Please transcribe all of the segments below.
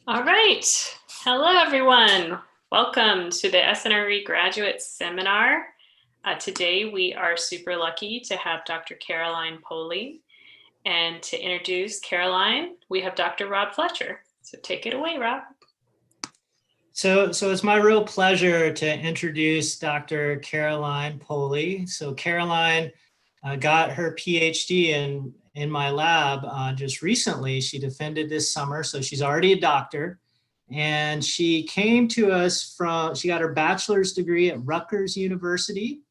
All right. Hello, everyone. Welcome to the SNRE Graduate Seminar. Today, we are super lucky to have Dr. Caroline Poli. And to introduce Caroline, we have Dr. Rob Fletcher. So take it away, Rob. So it's my real pleasure to introduce Dr. Caroline Poli. So Caroline got her PhD in my lab just recently. She defended this summer, so she's already a doctor. And she came to us she got her bachelor's degree at Rutgers University.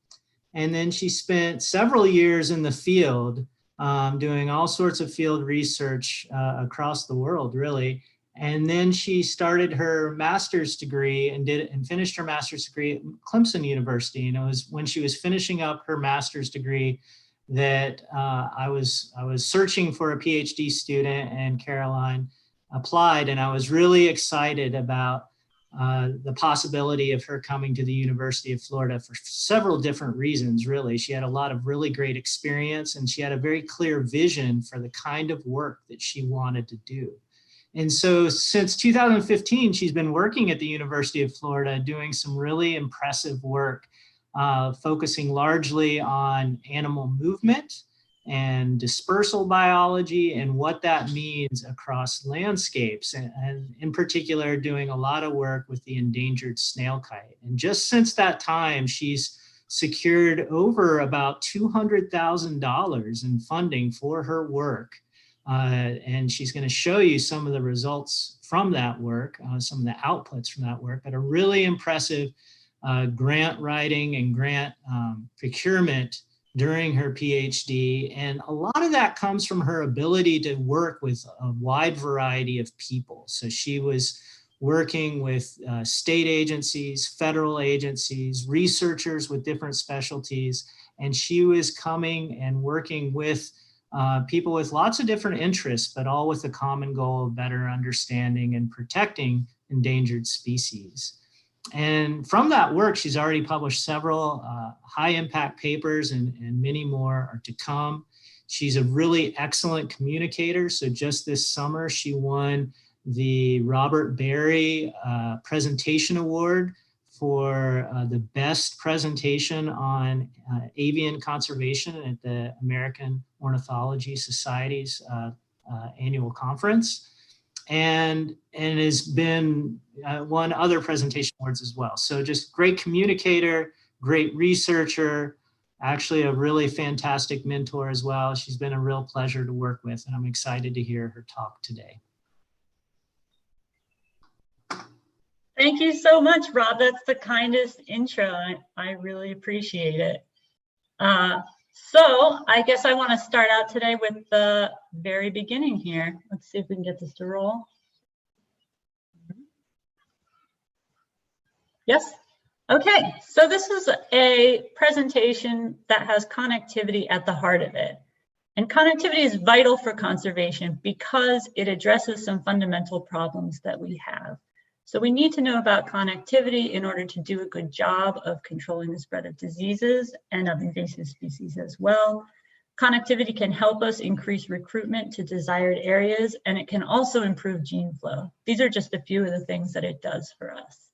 And then she spent several years in the field doing all sorts of field research across the world, really. And then she started her master's degree and finished her master's degree at Clemson University. And it was when she was finishing up her master's degree that I was searching for a PhD student, and Caroline applied. And I was really excited about the possibility of her coming to the University of Florida for several different reasons, really. She had a lot of really great experience, and she had a very clear vision for the kind of work that she wanted to do. And so since 2015, she's been working at the University of Florida doing some really impressive work, focusing largely on animal movement and dispersal biology and what that means across landscapes, and in particular doing a lot of work with the endangered snail kite. And just since that time, she's secured over about $200,000 in funding for her work. And she's going to show you some of the results from that work, some of the outputs from that work, but a really impressive grant writing and grant procurement during her PhD. And a lot of that comes from her ability to work with a wide variety of people. So she was working with state agencies, federal agencies, researchers with different specialties, and she was coming and working with people with lots of different interests, but all with the common goal of better understanding and protecting endangered species. And from that work, she's already published several high impact papers, and many more are to come. She's a really excellent communicator. So just this summer, she won the Robert Berry Presentation Award for the best presentation on avian conservation at the American Ornithology Society's annual conference, and has been won other presentation awards as well. So just great communicator, great researcher, actually a really fantastic mentor as well. She's been a real pleasure to work with, and I'm excited to hear her talk today. Thank you so much, Rob. That's the kindest intro. I really appreciate it. So I guess I want to start out today with the very beginning here. Let's see if we can get this to roll. Yes? Okay, so this is a presentation that has connectivity at the heart of it. And connectivity is vital for conservation because it addresses some fundamental problems that we have. So we need to know about connectivity in order to do a good job of controlling the spread of diseases and of invasive species as well. Connectivity can help us increase recruitment to desired areas, and it can also improve gene flow. These are just a few of the things that it does for us.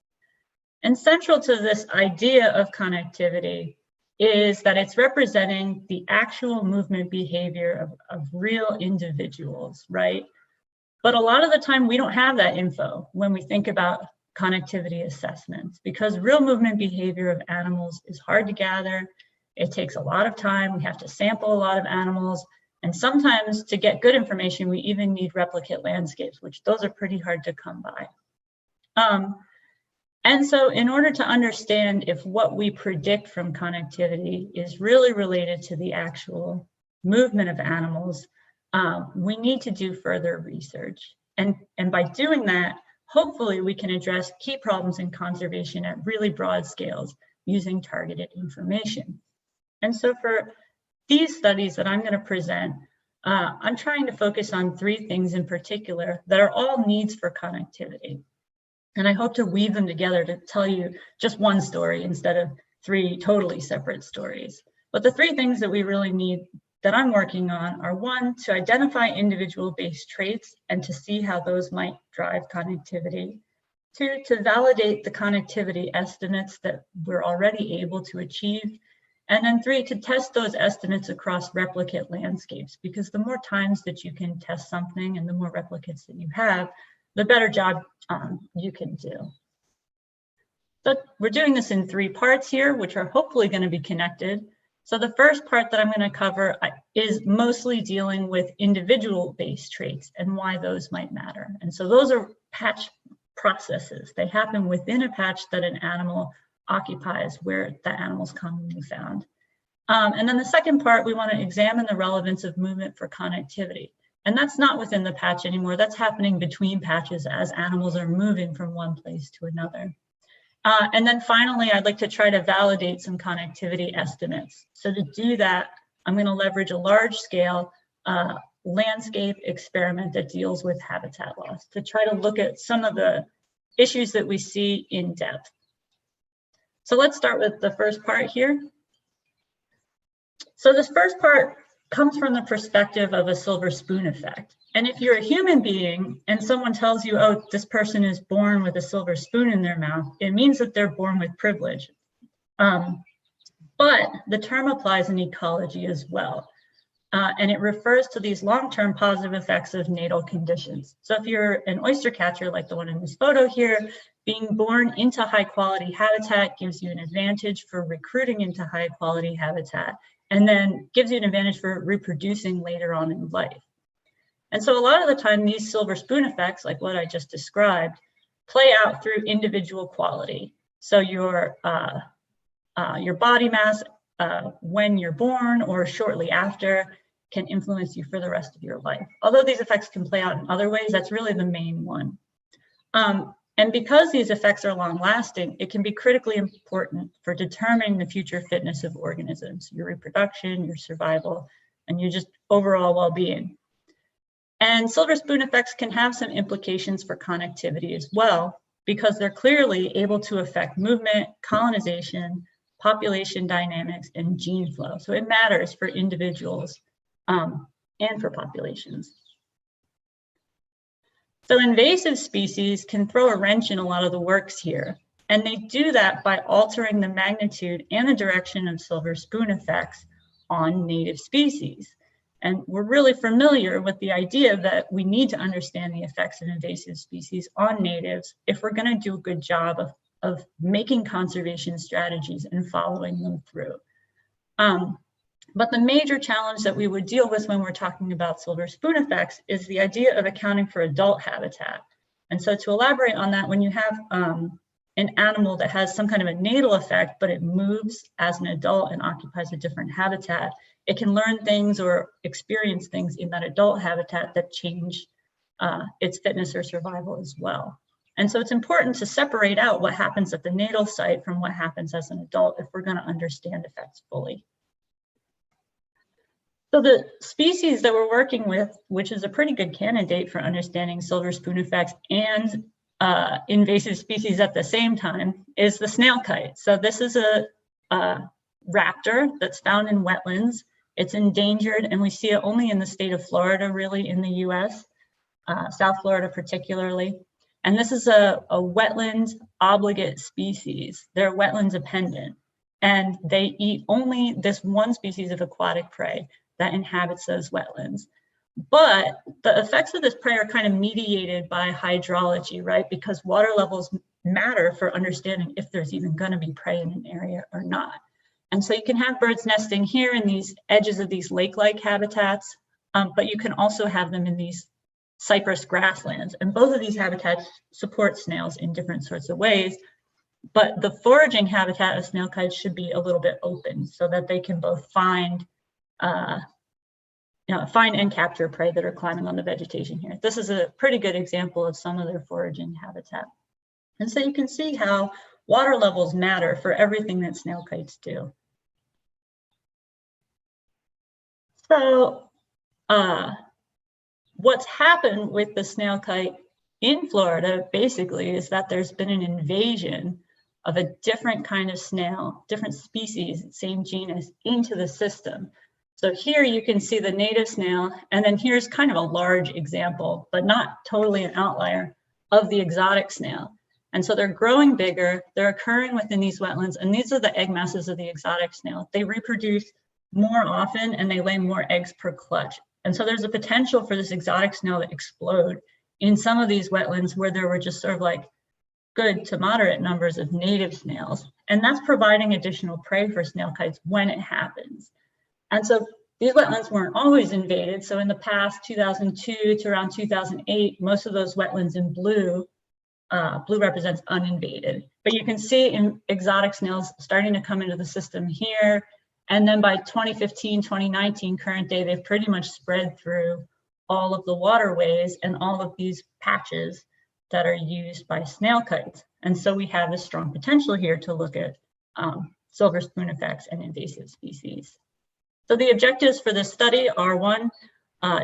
And central to this idea of connectivity is that it's representing the actual movement behavior of real individuals, right? But a lot of the time we don't have that info when we think about connectivity assessments, because real movement behavior of animals is hard to gather. It takes a lot of time. We have to sample a lot of animals. And sometimes to get good information, we even need replicate landscapes, which those are pretty hard to come by. And so in order to understand if what we predict from connectivity is really related to the actual movement of animals, we need to do further research. And by doing that, hopefully we can address key problems in conservation at really broad scales using targeted information. And so for these studies that I'm going to present, I'm trying to focus on three things in particular that are all needs for connectivity. And I hope to weave them together to tell you just one story instead of three totally separate stories. But the three things that we really need that I'm working on are, one, to identify individual-based traits and to see how those might drive connectivity. Two, to validate the connectivity estimates that we're already able to achieve. And then three, to test those estimates across replicate landscapes, because the more times that you can test something and the more replicates that you have, the better job you can do. So we're doing this in 3 parts here, which are hopefully going to be connected. So the first part that I'm going to cover is mostly dealing with individual-based traits and why those might matter. And so those are patch processes. They happen within a patch that an animal occupies, where the animal's commonly found. And then the second part, we want to examine the relevance of movement for connectivity. And that's not within the patch anymore. That's happening between patches as animals are moving from one place to another. And then finally, I'd like to try to validate some connectivity estimates. So to do that, I'm going to leverage a large-scale landscape experiment that deals with habitat loss to try to look at some of the issues that we see in depth. So let's start with the first part here. So this first part comes from the perspective of a silver spoon effect. And if you're a human being and someone tells you, oh, this person is born with a silver spoon in their mouth, it means that they're born with privilege. But the term applies in ecology as well. And it refers to these long-term positive effects of natal conditions. So if you're an oyster catcher, like the one in this photo here, being born into high-quality habitat gives you an advantage for recruiting into high-quality habitat, and then gives you an advantage for reproducing later on in life. And so a lot of the time, these silver spoon effects, like what I just described, play out through individual quality. So your body mass when you're born or shortly after can influence you for the rest of your life. Although these effects can play out in other ways, that's really the main one. And because these effects are long lasting, it can be critically important for determining the future fitness of organisms, your reproduction, your survival, and your just overall well-being. And silver spoon effects can have some implications for connectivity as well, because they're clearly able to affect movement, colonization, population dynamics, and gene flow. So it matters for individuals and for populations. So invasive species can throw a wrench in a lot of the works here, and they do that by altering the magnitude and the direction of silver spoon effects on native species. And we're really familiar with the idea that we need to understand the effects of invasive species on natives if we're going to do a good job of making conservation strategies and following them through. But the major challenge that we would deal with when we're talking about silver spoon effects is the idea of accounting for adult habitat. And so to elaborate on that, when you have an animal that has some kind of a natal effect, but it moves as an adult and occupies a different habitat, it can learn things or experience things in that adult habitat that change its fitness or survival as well. And so it's important to separate out what happens at the natal site from what happens as an adult if we're going to understand effects fully. So the species that we're working with, which is a pretty good candidate for understanding silver spoon effects and invasive species at the same time, is the snail kite. So this is a raptor that's found in wetlands. It's endangered, and we see it only in the state of Florida, really, in the US, South Florida particularly. And this is a wetland obligate species. They're wetland dependent, and they eat only this one species of aquatic prey that inhabits those wetlands. But the effects of this prey are kind of mediated by hydrology, right? Because water levels matter for understanding if there's even going to be prey in an area or not. And so you can have birds nesting here in these edges of these lake-like habitats, but you can also have them in these cypress grasslands. And both of these habitats support snails in different sorts of ways. But the foraging habitat of snail kites should be a little bit open so that they can both find and capture prey that are climbing on the vegetation here. This is a pretty good example of some of their foraging habitat. And so you can see how water levels matter for everything that snail kites do. So what's happened with the snail kite in Florida basically is that there's been an invasion of a different kind of snail, different species, same genus, into the system. So here you can see the native snail, and then here's kind of a large example, but not totally an outlier, of the exotic snail. And so they're growing bigger, they're occurring within these wetlands, and these are the egg masses of the exotic snail. They reproduce more often and they lay more eggs per clutch. And so there's a potential for this exotic snail to explode in some of these wetlands where there were just sort of like good to moderate numbers of native snails. And that's providing additional prey for snail kites when it happens. And so these wetlands weren't always invaded. So in the past, 2002 to around 2008, most of those wetlands in blue, blue represents uninvaded. But you can see in exotic snails starting to come into the system here. And then by 2015, 2019, current day, they've pretty much spread through all of the waterways and all of these patches that are used by snail kites. And so we have a strong potential here to look at silver spoon effects and invasive species. So the objectives for this study are: one,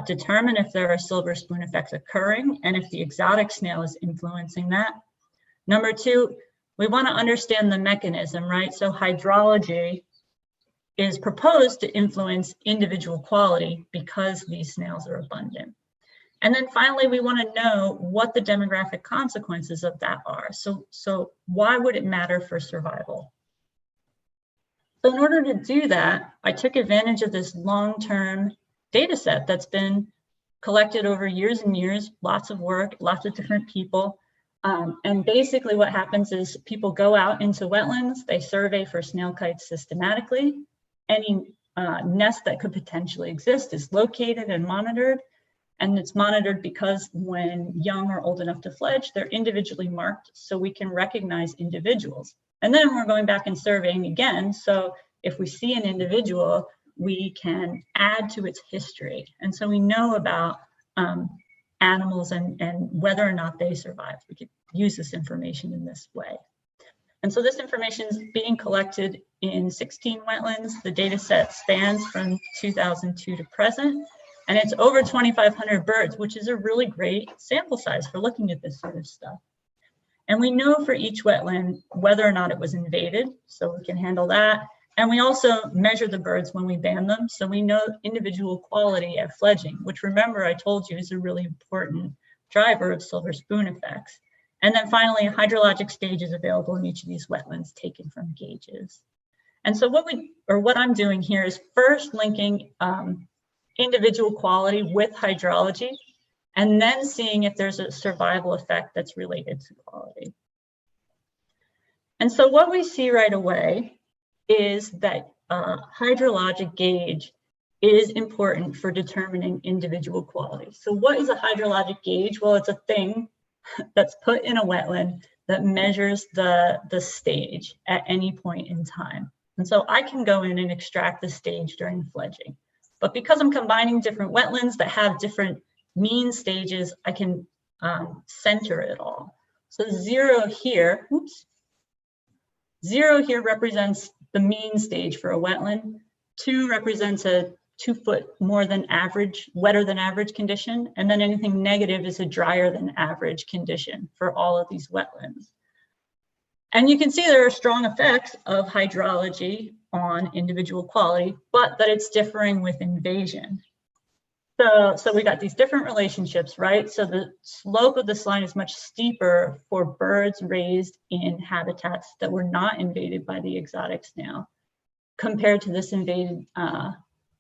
determine if there are silver spoon effects occurring and if the exotic snail is influencing that. Number two, we want to understand the mechanism, right? So hydrology is proposed to influence individual quality because these snails are abundant. And then finally, we want to know what the demographic consequences of that are. So why would it matter for survival? So in order to do that, I took advantage of this long-term data set that's been collected over years and years, lots of work, lots of different people. And basically what happens is people go out into wetlands, they survey for snail kites systematically. Any nest that could potentially exist is located and monitored. And it's monitored because when young are old enough to fledge, they're individually marked so we can recognize individuals. And then we're going back and surveying again. So if we see an individual, we can add to its history. And so we know about animals and whether or not they survived. We could use this information in this way. And so this information is being collected in 16 wetlands. The data set spans from 2002 to present, and it's over 2,500 birds, which is a really great sample size for looking at this sort of stuff. And we know for each wetland whether or not it was invaded, so we can handle that. And we also measure the birds when we ban them, so we know individual quality at fledging, which, remember, I told you is a really important driver of silver spoon effects. And then finally, hydrologic stage is available in each of these wetlands taken from gauges. And so what I'm doing here is first linking individual quality with hydrology, and then seeing if there's a survival effect that's related to quality. And so what we see right away is that hydrologic gauge is important for determining individual quality. So what is a hydrologic gauge? Well, it's a thing that's put in a wetland that measures the stage at any point in time. And so I can go in and extract the stage during fledging. But because I'm combining different wetlands that have different mean stages, I can center it all. So 0 here, oops, 0 here represents the mean stage for a wetland. 2 represents a 2 foot more than average, wetter than average condition. And then anything negative is a drier than average condition for all of these wetlands. And you can see there are strong effects of hydrology on individual quality, but that it's differing with invasion. So we got these different relationships, right? So the slope of this line is much steeper for birds raised in habitats that were not invaded by the exotic snail compared to this invaded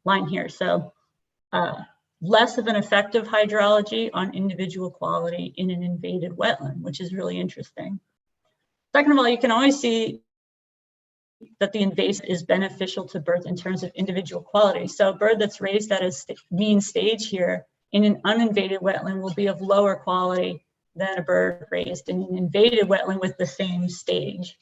line here. So less of an effect of hydrology on individual quality in an invaded wetland, which is really interesting. Second of all, you can always see that the invasive is beneficial to birds in terms of individual quality. So a bird that's raised at a mean stage here in an uninvaded wetland will be of lower quality than a bird raised in an invaded wetland with the same stage.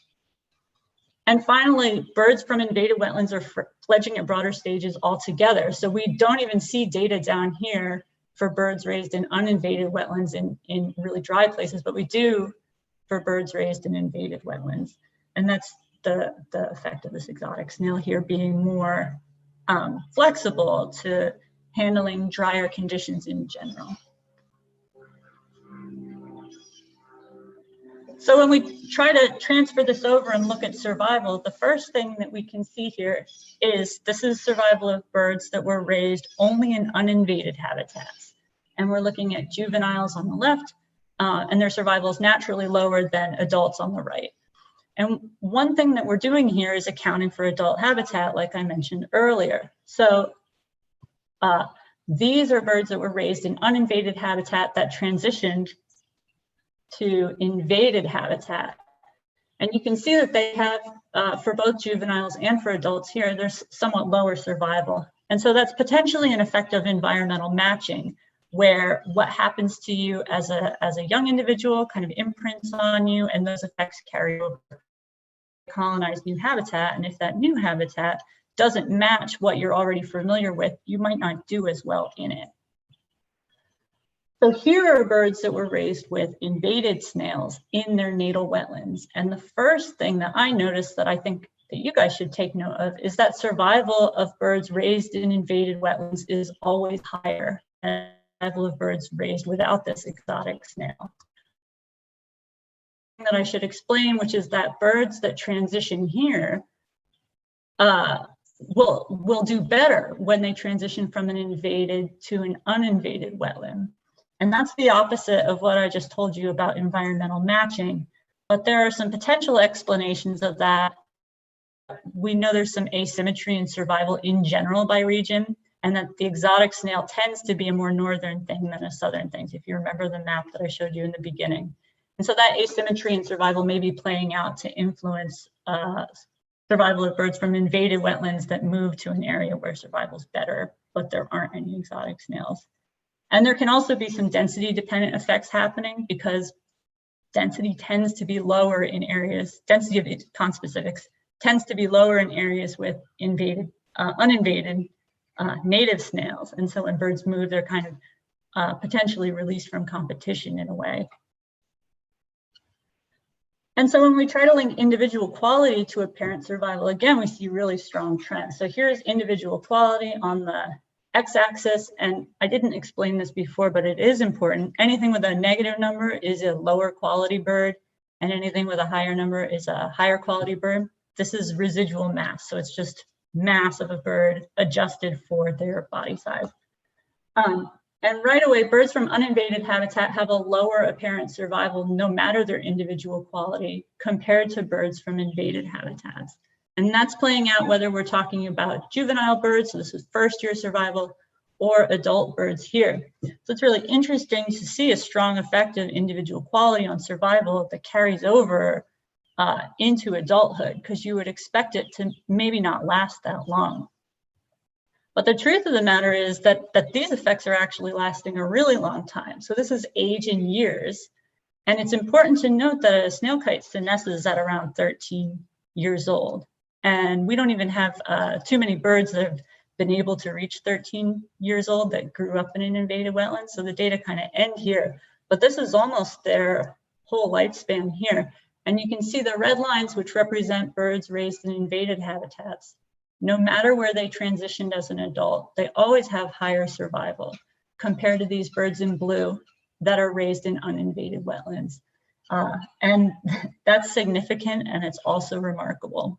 And finally, birds from invaded wetlands are fledging at broader stages altogether. So we don't even see data down here for birds raised in uninvaded wetlands in really dry places, but we do for birds raised in invaded wetlands. And that's the effect of this exotic snail here being more flexible to handling drier conditions in general. So when we try to transfer this over and look at survival, the first thing that we can see here is this is survival of birds that were raised only in uninvaded habitats. And we're looking at juveniles on the left, and their survival is naturally lower than adults on the right. And one thing that we're doing here is accounting for adult habitat, like I mentioned earlier. So these are birds that were raised in uninvaded habitat that transitioned to invaded habitat. And you can see that they have, for both juveniles and for adults here, there's somewhat lower survival. And so that's potentially an effect of environmental matching, where what happens to you as a young individual kind of imprints on you, and those effects carry over to colonize new habitat. And if that new habitat doesn't match what you're already familiar with, you might not do as well in it. So here are birds that were raised with invaded snails in their natal wetlands. And the first thing that I noticed that I think that you guys should take note of is that survival of birds raised in invaded wetlands is always higher than survival of birds raised without this exotic snail. That I should explain, which is that birds that transition here will do better when they transition from an invaded to an uninvaded wetland. And that's the opposite of what I just told you about environmental matching. But there are some potential explanations of that. We know there's some asymmetry in survival in general by region, and that the exotic snail tends to be a more northern thing than a southern thing, if you remember the map that I showed you in the beginning. And so that asymmetry in survival may be playing out to influence survival of birds from invaded wetlands that move to an area where survival is better, but there aren't any exotic snails. And there can also be some density dependent effects happening, because density tends to be lower in areas, density of conspecifics tends to be lower in areas with uninvaded native snails. And so when birds move, they're kind of potentially released from competition in a way. And so when we try to link individual quality to apparent survival, again, we see really strong trends. So here's individual quality on the x-axis, and I didn't explain this before, but it is important. Anything with a negative number is a lower quality bird, and anything with a higher number is a higher quality bird. This is residual mass, so it's just mass of a bird adjusted for their body size. And right away, birds from uninvaded habitat have a lower apparent survival, no matter their individual quality, compared to birds from invaded habitats. And that's playing out whether we're talking about juvenile birds, so this is first year survival, or adult birds here. So it's really interesting to see a strong effect of individual quality on survival that carries over into adulthood, because you would expect it to maybe not last that long. But the truth of the matter is that these effects are actually lasting a really long time. So this is age in years. And it's important to note that a snail kite senesces at around 13 years old. And we don't even have too many birds that have been able to reach 13 years old that grew up in an invaded wetland. So the data kind of end here. But this is almost their whole lifespan here. And you can see the red lines, which represent birds raised in invaded habitats. No matter where they transitioned as an adult, they always have higher survival compared to these birds in blue that are raised in uninvaded wetlands. And that's significant, and it's also remarkable.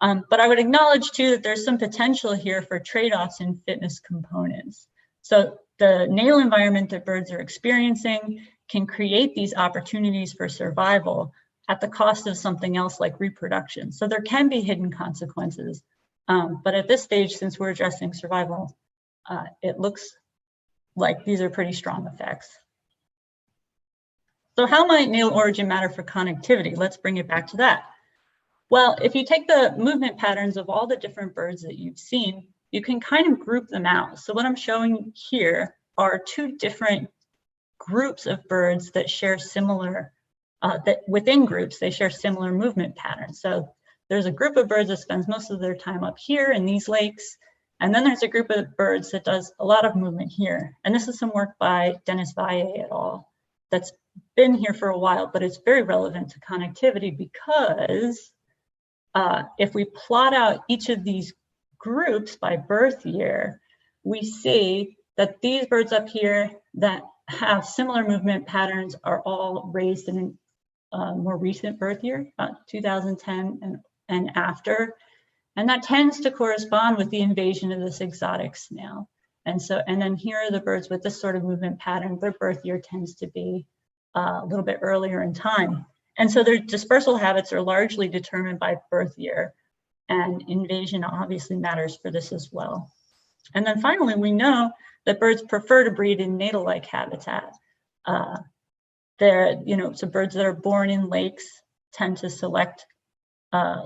But I would acknowledge too that there's some potential here for trade-offs in fitness components. So the natal environment that birds are experiencing can create these opportunities for survival at the cost of something else like reproduction. So there can be hidden consequences. But at this stage, since we're addressing survival, it looks like these are pretty strong effects. So how might natal origin matter for connectivity? Let's bring it back to that. Well, if you take the movement patterns of all the different birds that you've seen, you can kind of group them out. So what I'm showing here are two different groups of birds that share similar, that within groups, they share similar movement patterns. So there's a group of birds that spends most of their time up here in these lakes. And then there's a group of birds that does a lot of movement here. And this is some work by Dennis Valle et al. That's been here for a while, but it's very relevant to connectivity because if we plot out each of these groups by birth year, we see that these birds up here that have similar movement patterns are all raised in more recent birth year, 2010 and after. And that tends to correspond with the invasion of this exotic snail. And then here are the birds with this sort of movement pattern. Their birth year tends to be a little bit earlier in time. And so their dispersal habits are largely determined by birth year, and invasion obviously matters for this as well. And then finally, we know that birds prefer to breed in natal-like habitat. So birds that are born in lakes tend to select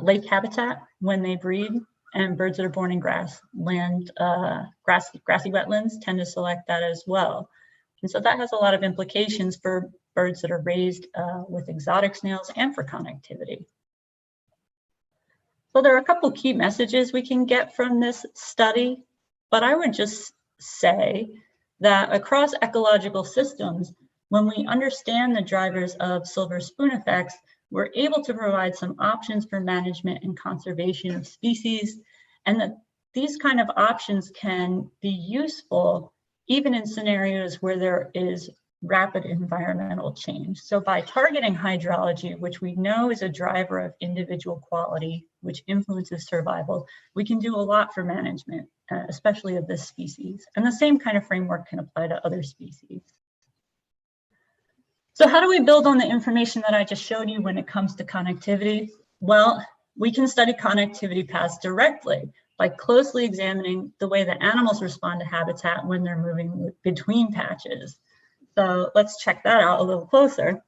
lake habitat when they breed, and birds that are born in grassy wetlands tend to select that as well. And so that has a lot of implications for birds that are raised with exotic snails and for connectivity. So there are a couple key messages we can get from this study, but I would just say that across ecological systems, when we understand the drivers of silver spoon effects, we're able to provide some options for management and conservation of species, and that these kind of options can be useful even in scenarios where there is rapid environmental change. So by targeting hydrology, which we know is a driver of individual quality, which influences survival, we can do a lot for management, especially of this species. And the same kind of framework can apply to other species. So how do we build on the information that I just showed you when it comes to connectivity? Well, we can study connectivity paths directly by closely examining the way that animals respond to habitat when they're moving between patches. So let's check that out a little closer.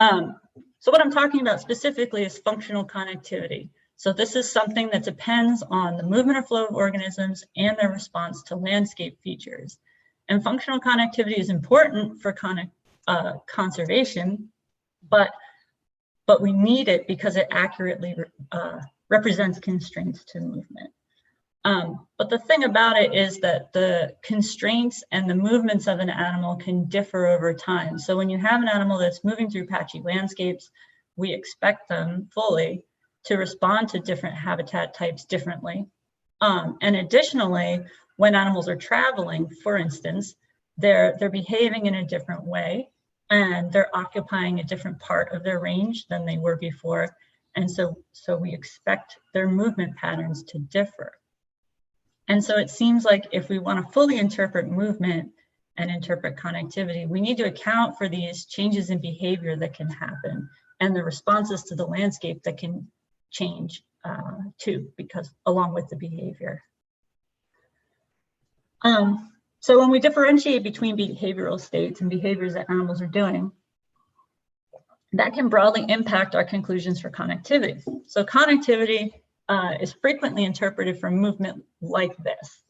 So what I'm talking about specifically is functional connectivity. So this is something that depends on the movement or flow of organisms and their response to landscape features. And functional connectivity is important for conservation, but we need it because it accurately represents constraints to movement. But the thing about it is that the constraints and the movements of an animal can differ over time. So when you have an animal that's moving through patchy landscapes, we expect them fully to respond to different habitat types differently. And additionally, when animals are traveling, for instance, they're behaving in a different way, and they're occupying a different part of their range than they were before. And so we expect their movement patterns to differ. And so it seems like if we want to fully interpret movement and interpret connectivity, we need to account for these changes in behavior that can happen and the responses to the landscape that can change too, because along with the behavior. So when we differentiate between behavioral states and behaviors that animals are doing, that can broadly impact our conclusions for connectivity. So connectivity is frequently interpreted from movement like this.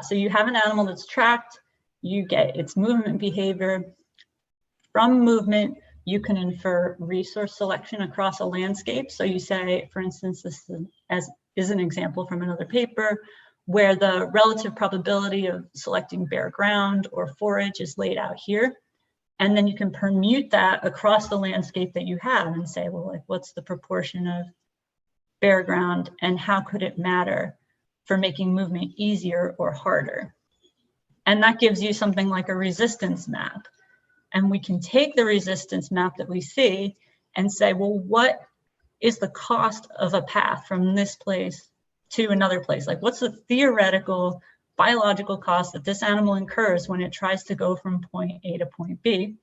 So you have an animal that's tracked, you get its movement behavior. From movement, you can infer resource selection across a landscape. So you say, for instance, this is an example from another paper, where the relative probability of selecting bare ground or forage is laid out here. And then you can permute that across the landscape that you have and say, well, like, what's the proportion of bare ground and how could it matter for making movement easier or harder? And that gives you something like a resistance map. And we can take the resistance map that we see and say, well, what is the cost of a path from this place to another place? Like, what's the theoretical biological cost that this animal incurs when it tries to go from point A to point B?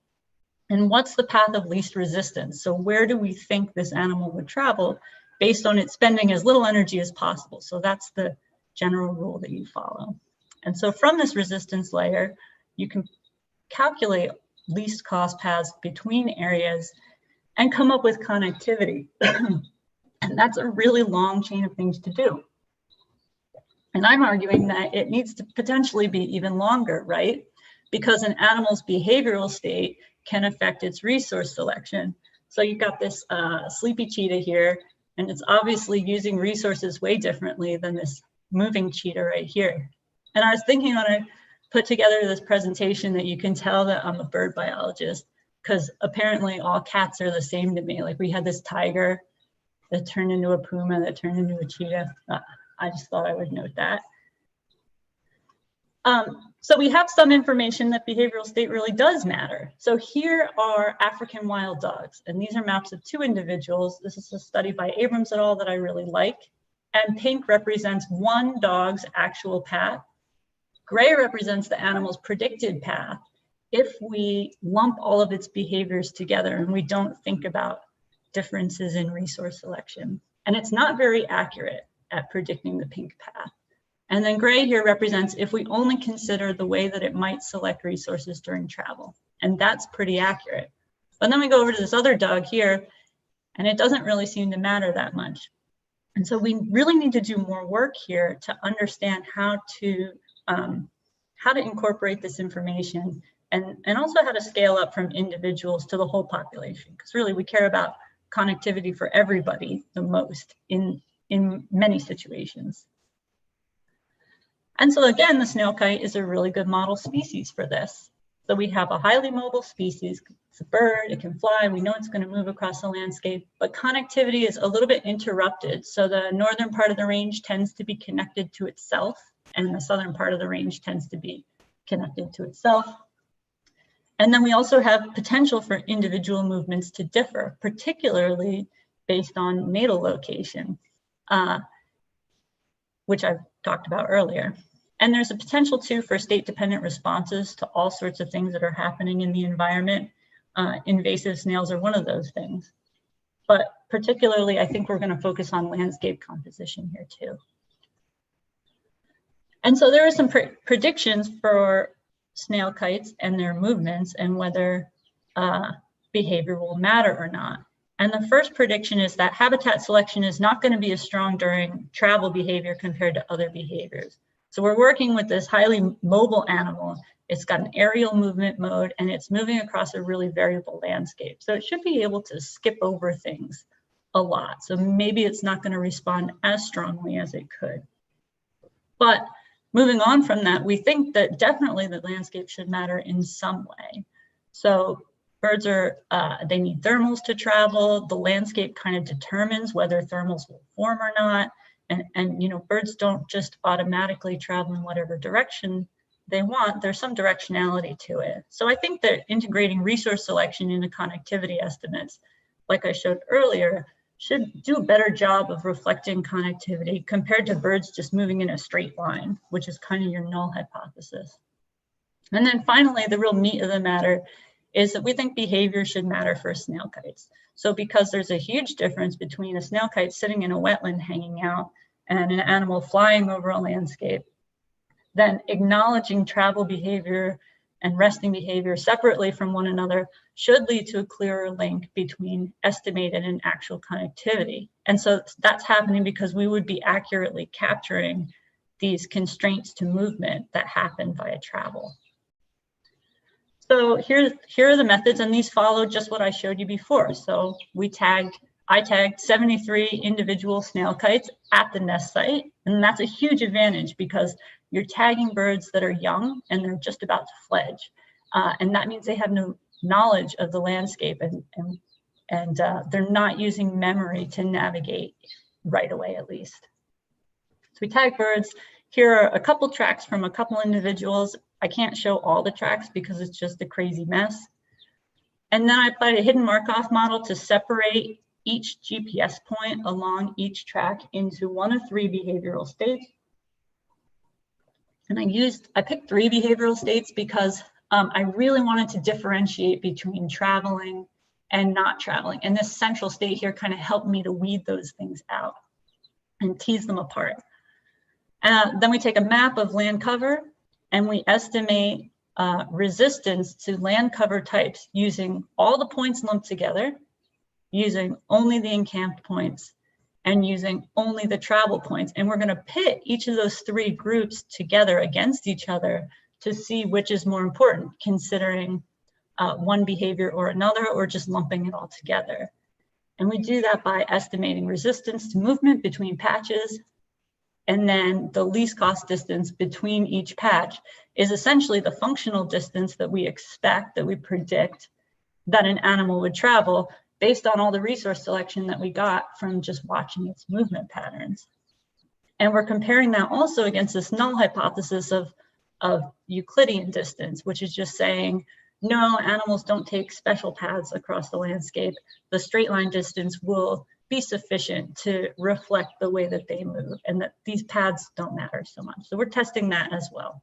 And what's the path of least resistance? So where do we think this animal would travel based on it spending as little energy as possible? So that's the general rule that you follow. And so from this resistance layer, you can calculate least cost paths between areas and come up with connectivity. And that's a really long chain of things to do. And I'm arguing that it needs to potentially be even longer, right? Because an animal's behavioral state can affect its resource selection. So you've got this sleepy cheetah here, and it's obviously using resources way differently than this moving cheetah right here. And I was thinking when I put together this presentation that you can tell that I'm a bird biologist, because apparently all cats are the same to me. Like, we had this tiger that turned into a puma, that turned into a cheetah. I just thought I would note that. So we have some information that behavioral state really does matter. So here are African wild dogs, and these are maps of 2 individuals. This is a study by Abrams et al. That I really like. And pink represents one dog's actual path. Gray represents the animal's predicted path if we lump all of its behaviors together and we don't think about differences in resource selection. And it's not very accurate at predicting the pink path. And then gray here represents if we only consider the way that it might select resources during travel. And that's pretty accurate. But then we go over to this other dog here, and it doesn't really seem to matter that much. And so we really need to do more work here to understand how to incorporate this information and also how to scale up from individuals to the whole population. Because really we care about connectivity for everybody the most in many situations. And so again, the snail kite is a really good model species for this. So we have a highly mobile species. It's a bird, it can fly, we know it's going to move across the landscape, but connectivity is a little bit interrupted. So the northern part of the range tends to be connected to itself, and the southern part of the range tends to be connected to itself. And then we also have potential for individual movements to differ, particularly based on natal location, which I've talked about earlier. And there's a potential too for state-dependent responses to all sorts of things that are happening in the environment. Invasive snails are one of those things. But particularly, I think we're going to focus on landscape composition here too. And so there are some predictions for snail kites and their movements and whether behavior will matter or not. And the first prediction is that habitat selection is not going to be as strong during travel behavior compared to other behaviors. So we're working with this highly mobile animal. It's got an aerial movement mode and it's moving across a really variable landscape. So it should be able to skip over things a lot. So maybe it's not going to respond as strongly as it could. But moving on from that, we think that definitely the landscape should matter in some way. So birds they need thermals to travel. The landscape kind of determines whether thermals will form or not. And you know, birds don't just automatically travel in whatever direction they want. There's some directionality to it. So I think that integrating resource selection into connectivity estimates, like I showed earlier, should do a better job of reflecting connectivity compared to birds just moving in a straight line, which is kind of your null hypothesis. And then finally, the real meat of the matter is that we think behavior should matter for snail kites. So because there's a huge difference between a snail kite sitting in a wetland hanging out and an animal flying over a landscape, then acknowledging travel behavior and resting behavior separately from one another should lead to a clearer link between estimated and actual connectivity. And so that's happening because we would be accurately capturing these constraints to movement that happen via travel. So here are the methods, and these follow just what I showed you before. So I tagged 73 individual snail kites at the nest site, and that's a huge advantage because you're tagging birds that are young and they're just about to fledge. And that means they have no knowledge of the landscape and they're not using memory to navigate right away, at least. So we tag birds. Here are a couple tracks from a couple individuals. I can't show all the tracks because it's just a crazy mess. And then I applied a hidden Markov model to separate each GPS point along each track into one of 3 behavioral states. And I picked 3 behavioral states because I really wanted to differentiate between traveling and not traveling. And this central state here kind of helped me to weed those things out and tease them apart. Then we take a map of land cover and we estimate resistance to land cover types using all the points lumped together, using only the encamped points, and using only the travel points. And we're going to pit each of those 3 groups together against each other to see which is more important, considering one behavior or another, or just lumping it all together. And we do that by estimating resistance to movement between patches. And then the least cost distance between each patch is essentially the functional distance that we expect, that we predict that an animal would travel based on all the resource selection that we got from just watching its movement patterns. And we're comparing that also against this null hypothesis of of Euclidean distance, which is just saying, no, animals don't take special paths across the landscape. The straight line distance will be sufficient to reflect the way that they move, and that these paths don't matter so much. So we're testing that as well.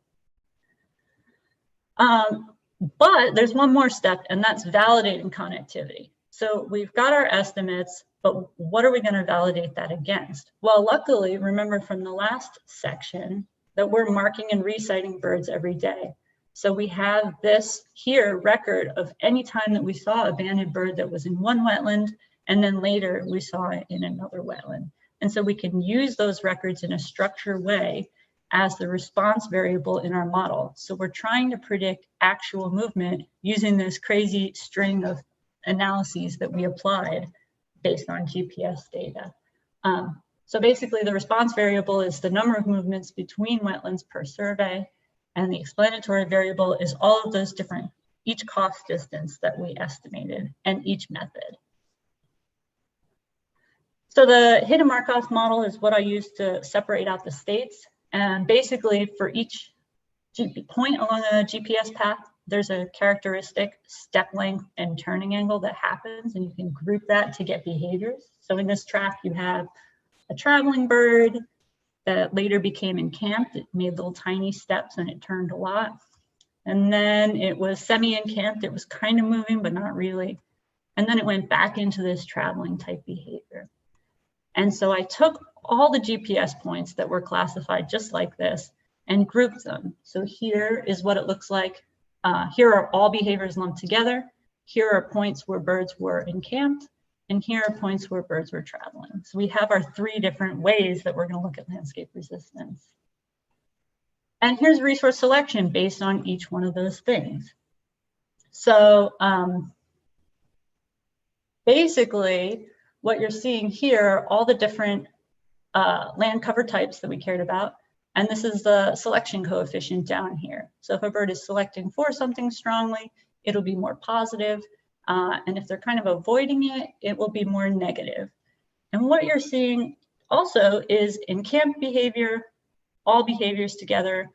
But there's one more step, and that's validating connectivity. So we've got our estimates, but what are we going to validate that against? Well, luckily, remember from the last section that we're marking and reciting birds every day. So we have this here record of any time that we saw a banded bird that was in one wetland, and then later we saw it in another wetland. And so we can use those records in a structured way as the response variable in our model. So we're trying to predict actual movement using this crazy string of analyses that we applied based on GPS data. So basically the response variable is the number of movements between wetlands per survey, and the explanatory variable is all of those different, each cost distance that we estimated and each method. So the hidden Markov model is what I use to separate out the states. And basically for each point along a GPS path, there's a characteristic step length and turning angle that happens, and you can group that to get behaviors. So in this track, you have a traveling bird that later became encamped. It made little tiny steps and it turned a lot. And then it was semi-encamped. It was kind of moving, but not really. And then it went back into this traveling type behavior. And so I took all the GPS points that were classified just like this and grouped them. So here is what it looks like. Here are all behaviors lumped together. Here are points where birds were encamped, and here are points where birds were traveling. So we have our 3 different ways that we're going to look at landscape resistance. And here's resource selection based on each one of those things. So basically, what you're seeing here are all the different land cover types that we cared about. And this is the selection coefficient down here. So if a bird is selecting for something strongly, it'll be more positive. And if they're kind of avoiding it, it will be more negative. And what you're seeing also is encamped behavior, all behaviors together,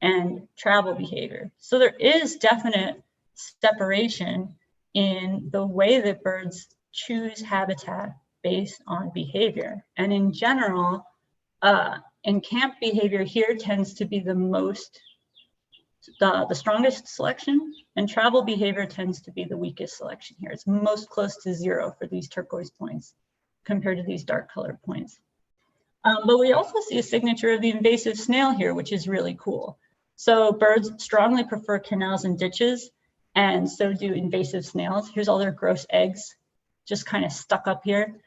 and travel behavior. So there is definite separation in the way that birds choose habitat based on behavior. And in general, encamped behavior here tends to be the strongest selection, and travel behavior tends to be the weakest selection here. It's most close to 0 for these turquoise points compared to these dark colored points. But we also see a signature of the invasive snail here, which is really cool. So birds strongly prefer canals and ditches, and so do invasive snails. Here's all their gross eggs just kind of stuck up here.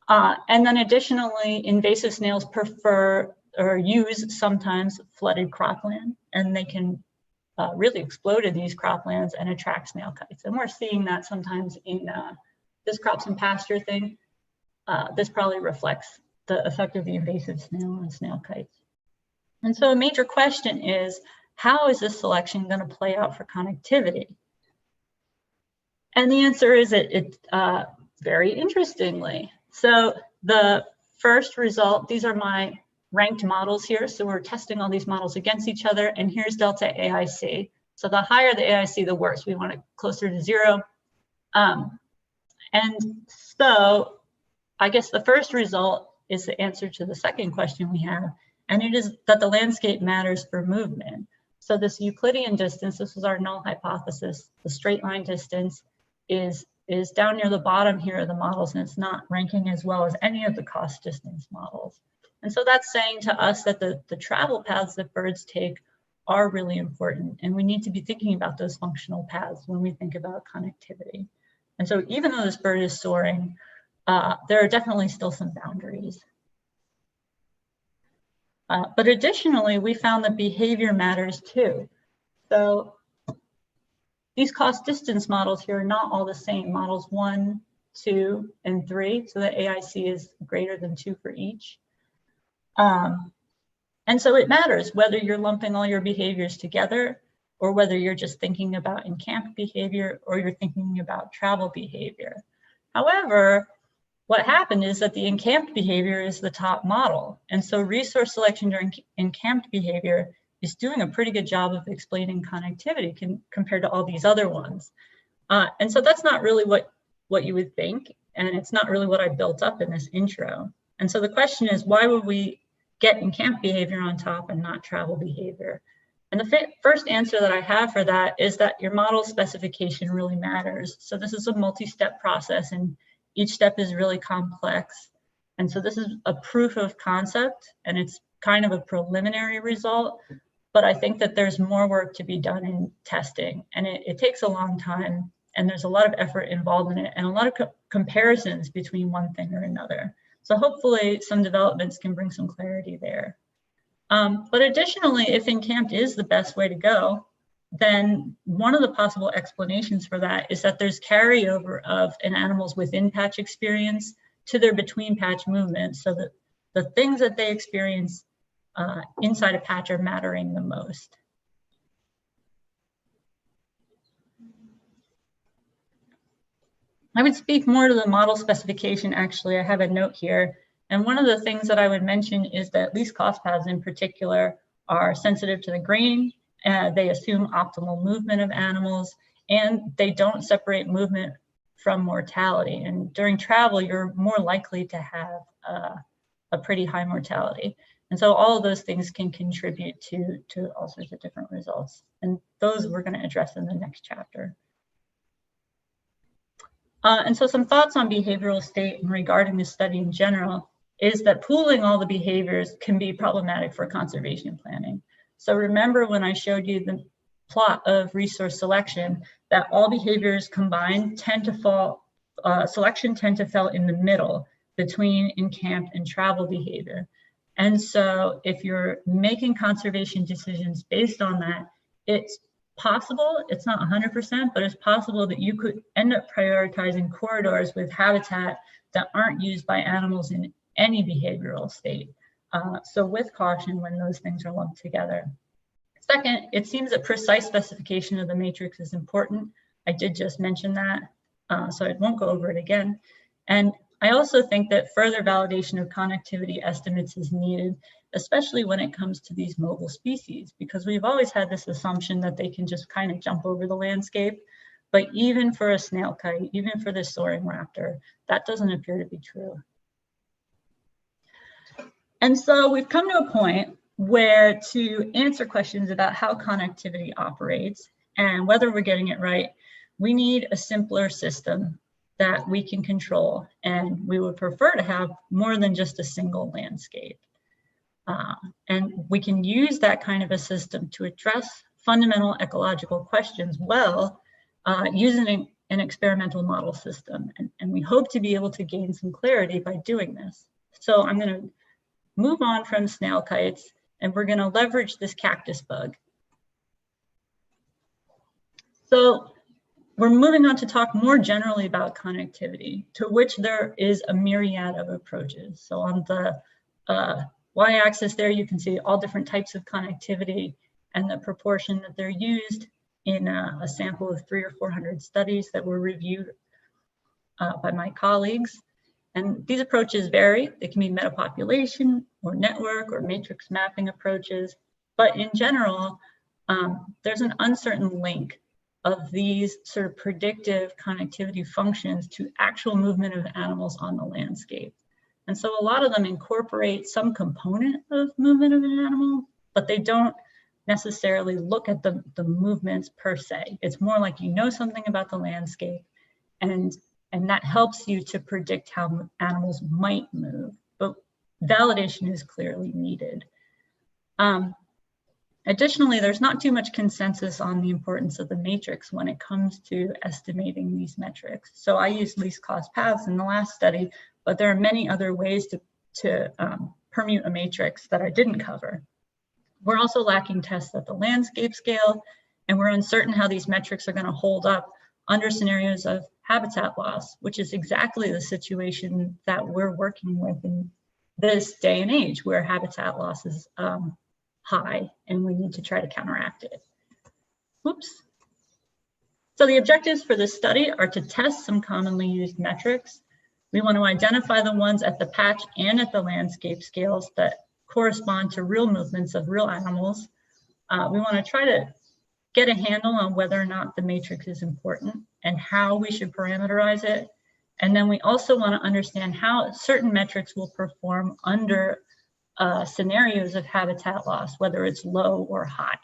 And then additionally, invasive snails prefer or use sometimes flooded cropland, and they can really explode in these croplands and attract snail kites. And we're seeing that sometimes in this crops and pasture thing. This probably reflects the effect of the invasive snail on snail kites. And so a major question is, how is this selection going to play out for connectivity? And the answer is very interestingly. So the first result, these are my ranked models here. So we're testing all these models against each other, and here's delta AIC. So the higher the AIC, the worse. We want it closer to 0. And so I guess the first result is the answer to the second question we have, and it is that the landscape matters for movement. So this Euclidean distance, this is our null hypothesis, the straight line distance is down near the bottom here of the models, and it's not ranking as well as any of the cost distance models. And so that's saying to us that the travel paths that birds take are really important, and we need to be thinking about those functional paths when we think about connectivity. And so even though this bird is soaring, there are definitely still some boundaries. But additionally, we found that behavior matters too. So these cost distance models here are not all the same. Models 1, 2, and 3, so the AIC is greater than 2 for each. And so it matters whether you're lumping all your behaviors together, or whether you're just thinking about encamped behavior, or you're thinking about travel behavior. However, what happened is that the encamped behavior is the top model. And so resource selection during encamped behavior is doing a pretty good job of explaining connectivity compared to all these other ones. And so that's not really what you would think, and it's not really what I built up in this intro. And so the question is, why would we get in-camp behavior on top and not travel behavior? And the first answer that I have for that is that your model specification really matters. So this is a multi-step process, and each step is really complex. And so this is a proof of concept, and it's kind of a preliminary result, but I think that there's more work to be done in testing, and it takes a long time, and there's a lot of effort involved in it, and a lot of comparisons between one thing or another. So hopefully some developments can bring some clarity there. But additionally, if in-camp is the best way to go, then one of the possible explanations for that is that there's carryover of an animal's within patch experience to their between patch movements, so that the things that they experience inside a patch are mattering the most. I would speak more to the model specification. Actually, I have a note here. And one of the things that I would mention is that least cost paths in particular are sensitive to the grain. They assume optimal movement of animals, and they don't separate movement from mortality. And during travel, you're more likely to have a pretty high mortality. And so all of those things can contribute to all sorts of different results. And those we're going to address in the next chapter. And so some thoughts on behavioral state and regarding this study in general is that pooling all the behaviors can be problematic for conservation planning. So remember when I showed you the plot of resource selection, that all behaviors combined tend to fall, selection tend to fall in the middle between in-camp and travel behavior. And so if you're making conservation decisions based on that, it's possible, it's not 100%, but it's possible that you could end up prioritizing corridors with habitat that aren't used by animals in any behavioral state. So with caution when those things are lumped together. Second, it seems that precise specification of the matrix is important. I did just mention that, so I won't go over it again. And I also think that further validation of connectivity estimates is needed, especially when it comes to these mobile species, because we've always had this assumption that they can just kind of jump over the landscape. But even for a snail kite, even for the soaring raptor, that doesn't appear to be true. And so we've come to a point where to answer questions about how connectivity operates and whether we're getting it right, we need a simpler system that we can control, and we would prefer to have more than just a single landscape. And we can use that kind of a system to address fundamental ecological questions well using an experimental model system. And we hope to be able to gain some clarity by doing this. So I'm going to move on from snail kites, and we're going to leverage this cactus bug. So we're moving on to talk more generally about connectivity, to which there is a myriad of approaches. So on the y-axis there, you can see all different types of connectivity and the proportion that they're used in a sample of 300 or 400 studies that were reviewed by my colleagues. And these approaches vary. They can be metapopulation or network or matrix mapping approaches. But in general, there's an uncertain link of these sort of predictive connectivity functions to actual movement of animals on the landscape. And so a lot of them incorporate some component of movement of an animal, but they don't necessarily look at the movements per se. It's more like you know something about the landscape, and that helps you to predict how animals might move, but validation is clearly needed. Additionally, there's not too much consensus on the importance of the matrix when it comes to estimating these metrics. So I used least cost paths in the last study, but there are many other ways to permute a matrix that I didn't cover. We're also lacking tests at the landscape scale, and we're uncertain how these metrics are going to hold up under scenarios of habitat loss, which is exactly the situation that we're working with in this day and age, where habitat loss is high and we need to try to counteract it. Oops. So the objectives for this study are to test some commonly used metrics. We want to identify the ones at the patch and at the landscape scales that correspond to real movements of real animals. We want to try to get a handle on whether or not the matrix is important and how we should parameterize it. And then we also want to understand how certain metrics will perform under scenarios of habitat loss, whether it's low or high.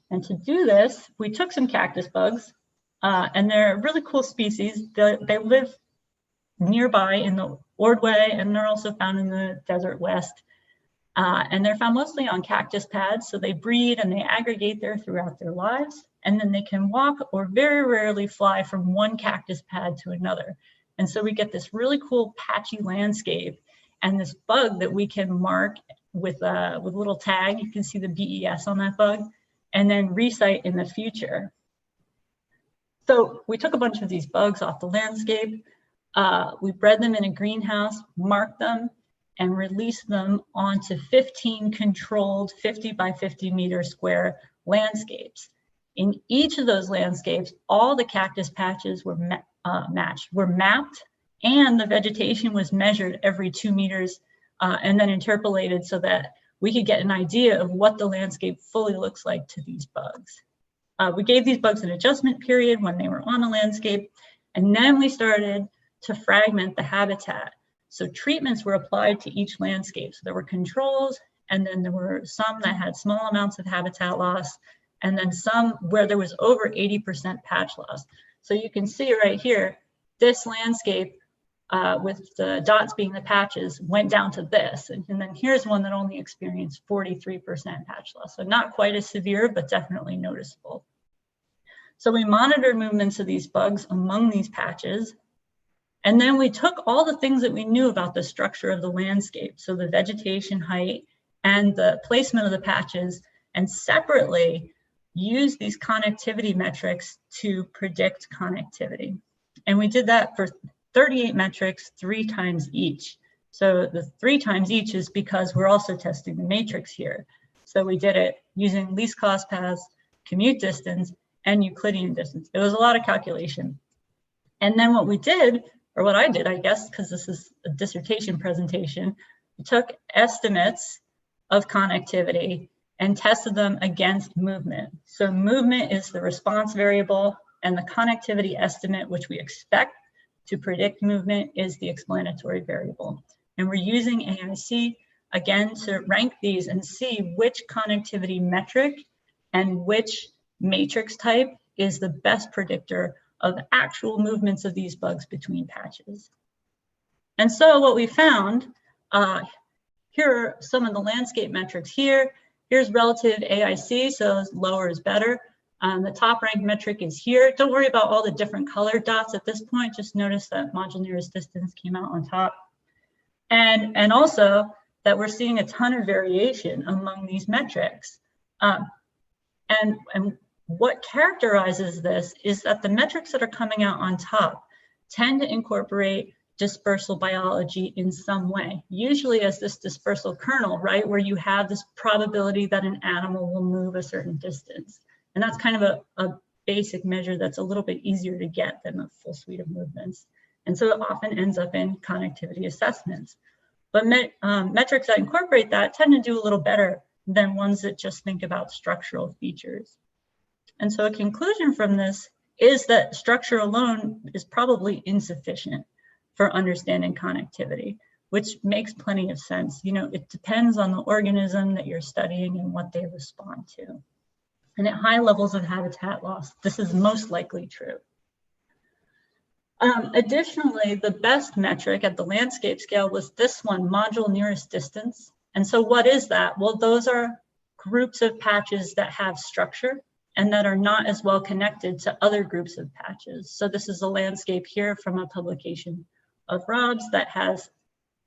And to do this, we took some cactus bugs, and they're a really cool species. They live nearby in the Ordway, and they're also found in the Desert West. And they're found mostly on cactus pads, so they breed and they aggregate there throughout their lives. And then they can walk or very rarely fly from one cactus pad to another. And so we get this really cool patchy landscape and this bug that we can mark with a little tag. You can see the BES on that bug, and then recite in the future. So we took a bunch of these bugs off the landscape. We bred them in a greenhouse, marked them, and released them onto 15 controlled 50 by 50 meter square landscapes. In each of those landscapes, all the cactus patches were mapped, and the vegetation was measured every 2 meters and then interpolated so that we could get an idea of what the landscape fully looks like to these bugs. We gave these bugs an adjustment period when they were on the landscape, and then we started to fragment the habitat. So treatments were applied to each landscape. So there were controls, and then there were some that had small amounts of habitat loss, and then some where there was over 80% patch loss. So you can see right here, this landscape with the dots being the patches went down to this. And then here's one that only experienced 43% patch loss. So not quite as severe, but definitely noticeable. So we monitored movements of these bugs among these patches. And then we took all the things that we knew about the structure of the landscape, so the vegetation height and the placement of the patches, and separately used these connectivity metrics to predict connectivity. And we did that for 38 metrics, 3 times each. So the 3 times each is because we're also testing the matrix here. So we did it using least cost paths, commute distance, and Euclidean distance. It was a lot of calculation. And then what we did, or what I did, I guess, because this is a dissertation presentation, we took estimates of connectivity and tested them against movement. So movement is the response variable, and the connectivity estimate, which we expect to predict movement, is the explanatory variable. And we're using AIC, again, to rank these and see which connectivity metric and which matrix type is the best predictor of actual movements of these bugs between patches. And so what we found, here are some of the landscape metrics here. Here's relative AIC, so lower is better. The top ranked metric is here. Don't worry about all the different colored dots at this point. Just notice that module nearest distance came out on top. And also that we're seeing a ton of variation among these metrics. And what characterizes this is that the metrics that are coming out on top tend to incorporate dispersal biology in some way, usually as this dispersal kernel, right, where you have this probability that an animal will move a certain distance. And that's kind of a basic measure that's a little bit easier to get than a full suite of movements. And so it often ends up in connectivity assessments. But metrics that incorporate that tend to do a little better than ones that just think about structural features. And so a conclusion from this is that structure alone is probably insufficient for understanding connectivity, which makes plenty of sense. You know, it depends on the organism that you're studying and what they respond to. And at high levels of habitat loss, this is most likely true. Additionally, the best metric at the landscape scale was this one, module nearest distance. And so what is that? Well, those are groups of patches that have structure and that are not as well connected to other groups of patches. So this is a landscape here from a publication of Rob's that has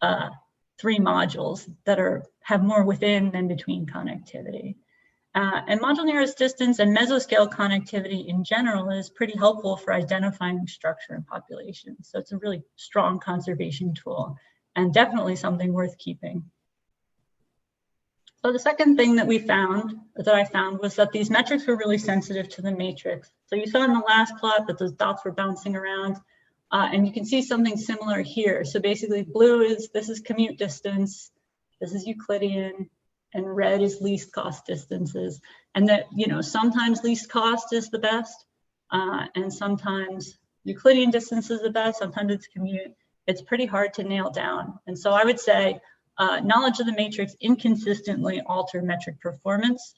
3 modules that have more within than between connectivity. And module nearest distance and mesoscale connectivity in general is pretty helpful for identifying structure and population. So it's a really strong conservation tool and definitely something worth keeping. So the second thing that I found was that these metrics were really sensitive to the matrix. So you saw in the last plot that those dots were bouncing around, and you can see something similar here. So basically blue this is commute distance, this is Euclidean, and red is least cost distances. And that, you know, sometimes least cost is the best, and sometimes Euclidean distance is the best, sometimes it's commute. It's pretty hard to nail down. And so I would say knowledge of the matrix inconsistently alter metric performance,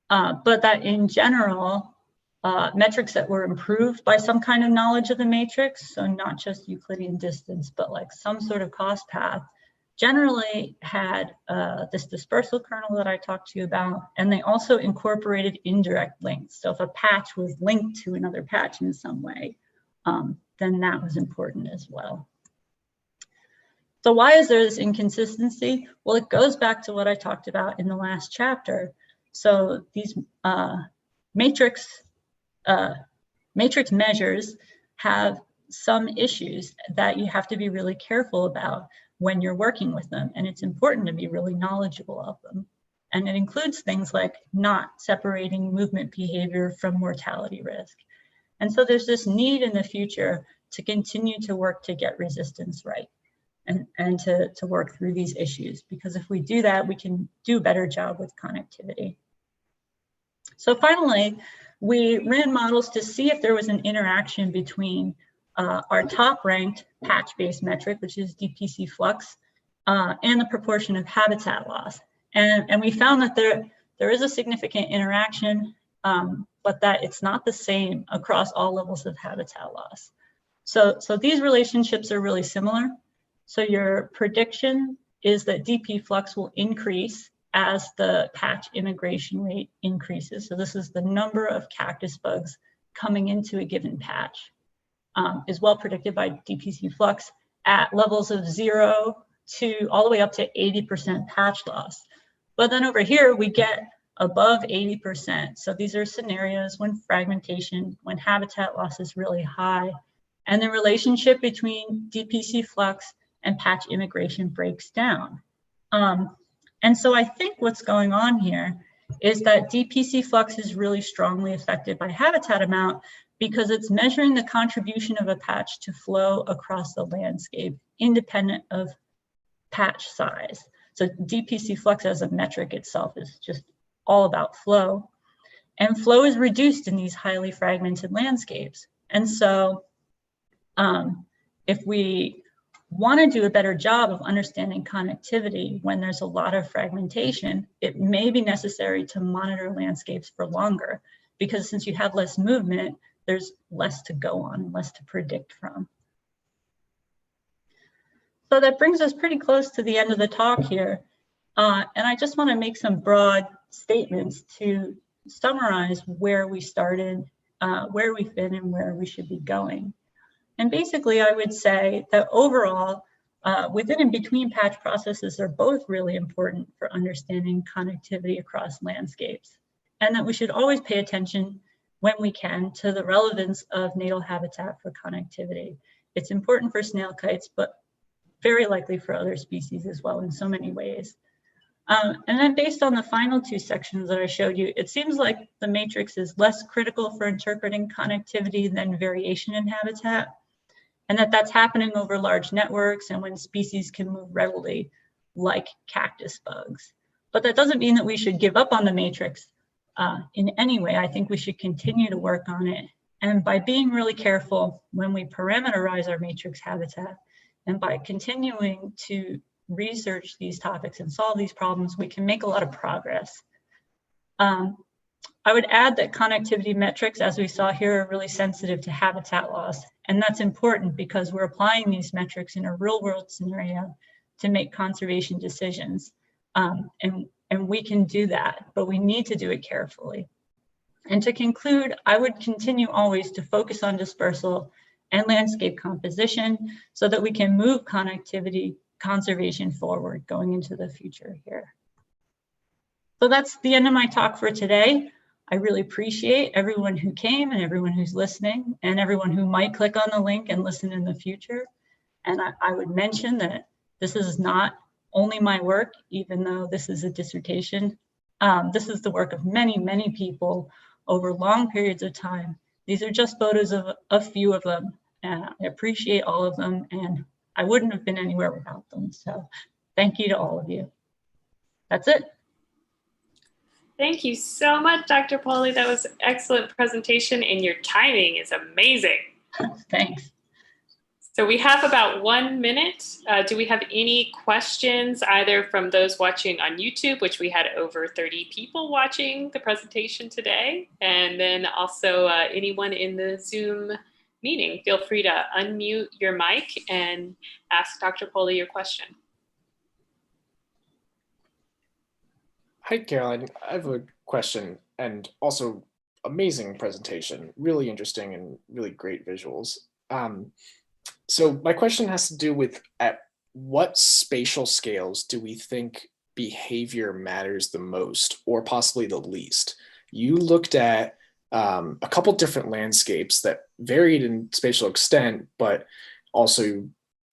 but that in general, metrics that were improved by some kind of knowledge of the matrix, so not just Euclidean distance, but like some sort of cost path, generally had this dispersal kernel that I talked to you about, and they also incorporated indirect links. So if a patch was linked to another patch in some way, then that was important as well. So why is there this inconsistency? Well, it goes back to what I talked about in the last chapter. So these matrix measures have some issues that you have to be really careful about when you're working with them. And it's important to be really knowledgeable of them. And it includes things like not separating movement behavior from mortality risk. And so there's this need in the future to continue to work to get resistance right and to work through these issues, because if we do that, we can do a better job with connectivity. So finally, we ran models to see if there was an interaction between our top ranked patch-based metric, which is DPC flux, and the proportion of habitat loss. And we found that there is a significant interaction, but that it's not the same across all levels of habitat loss. So these relationships are really similar. So your prediction is that DP flux will increase as the patch immigration rate increases. So this is the number of cactus bugs coming into a given patch, is well predicted by DPC flux at levels of 0 to all the way up to 80% patch loss. But then over here, we get above 80%. So these are scenarios when fragmentation, when habitat loss is really high, and the relationship between DPC flux and patch immigration breaks down. And so I think what's going on here is that DPC flux is really strongly affected by habitat amount because it's measuring the contribution of a patch to flow across the landscape, independent of patch size. So DPC flux as a metric itself is just all about flow. And flow is reduced in these highly fragmented landscapes. And so if we want to do a better job of understanding connectivity when there's a lot of fragmentation, it may be necessary to monitor landscapes for longer, because since you have less movement, there's less to go on, less to predict from. So that brings us pretty close to the end of the talk here. And I just want to make some broad statements to summarize where we started, where we've been, and where we should be going. And basically, I would say that overall, within and between patch processes are both really important for understanding connectivity across landscapes, and that we should always pay attention when we can to the relevance of natal habitat for connectivity. It's important for snail kites, but very likely for other species as well in so many ways. And then based on the final two sections that I showed you, it seems like the matrix is less critical for interpreting connectivity than variation in habitat, and that that's happening over large networks and when species can move readily, like cactus bugs. But that doesn't mean that we should give up on the matrix in any way. I think we should continue to work on it. And by being really careful when we parameterize our matrix habitat, and by continuing to research these topics and solve these problems, we can make a lot of progress. I would add that connectivity metrics, as we saw here, are really sensitive to habitat loss. And that's important because we're applying these metrics in a real world scenario to make conservation decisions. And we can do that, but we need to do it carefully. And to conclude, I would continue always to focus on dispersal and landscape composition so that we can move connectivity conservation forward going into the future here. So that's the end of my talk for today. I really appreciate everyone who came and everyone who's listening and everyone who might click on the link and listen in the future. And I would mention that this is not only my work, even though this is a dissertation. This is the work of many, many people over long periods of time. These are just photos of a few of them. And I appreciate all of them, and I wouldn't have been anywhere without them. So thank you to all of you. that's it. Thank you so much, Dr. Poli. That was an excellent presentation, and your timing is amazing. Thanks. So we have about 1 minute. Do we have any questions either from those watching on YouTube, which we had over 30 people watching the presentation today, and then also anyone in the Zoom meeting? Feel free to unmute your mic and ask Dr. Poli your question. Hi, Caroline. I have a question and also amazing presentation, really interesting and really great visuals. So my question has to do with at what spatial scales do we think behavior matters the most or possibly the least? You looked at a couple different landscapes that varied in spatial extent, but also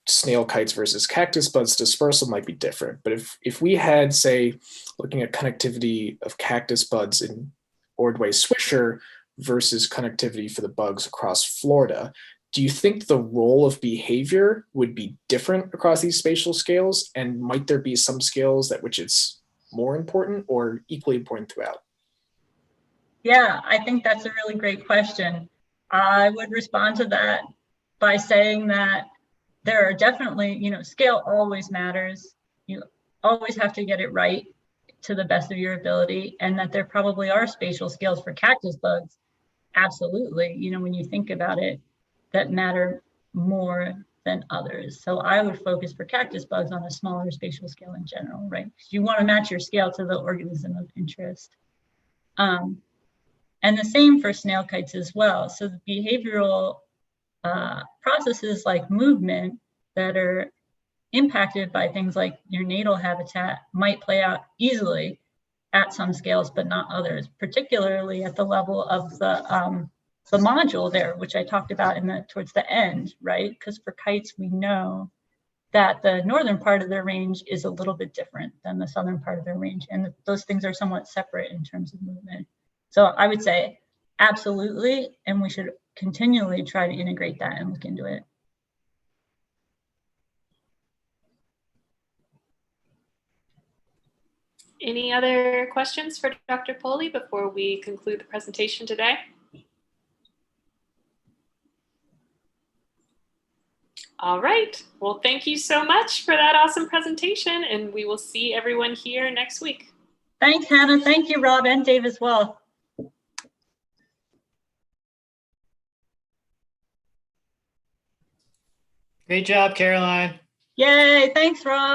snail kites versus cactus buds dispersal might be different. But if we had, say, looking at connectivity of cactus buds in Ordway Swisher versus connectivity for the bugs across Florida, do you think the role of behavior would be different across these spatial scales? And might there be some scales at which it's more important or equally important throughout? Yeah, I think that's a really great question. I would respond to that by saying that there are definitely, scale always matters. You always have to get it right to the best of your ability, and that there probably are spatial scales for cactus bugs. Absolutely, when you think about it, that matter more than others. So I would focus for cactus bugs on a smaller spatial scale in general, right? Because you want to match your scale to the organism of interest. And the same for snail kites as well. So the behavioral processes like movement that are impacted by things like your natal habitat might play out easily at some scales, but not others, particularly at the level of the module there, which I talked about towards the end, right? Because for kites, we know that the northern part of their range is a little bit different than the southern part of their range. And those things are somewhat separate in terms of movement. So I would say absolutely, and we should continually try to integrate that and look into it. Any other questions for Dr. Poli before we conclude the presentation today? All right. Well, thank you so much for that awesome presentation, and we will see everyone here next week. Thanks, Hannah. Thank you, Rob and Dave as well. Great job, Caroline. Yay. Thanks, Rob.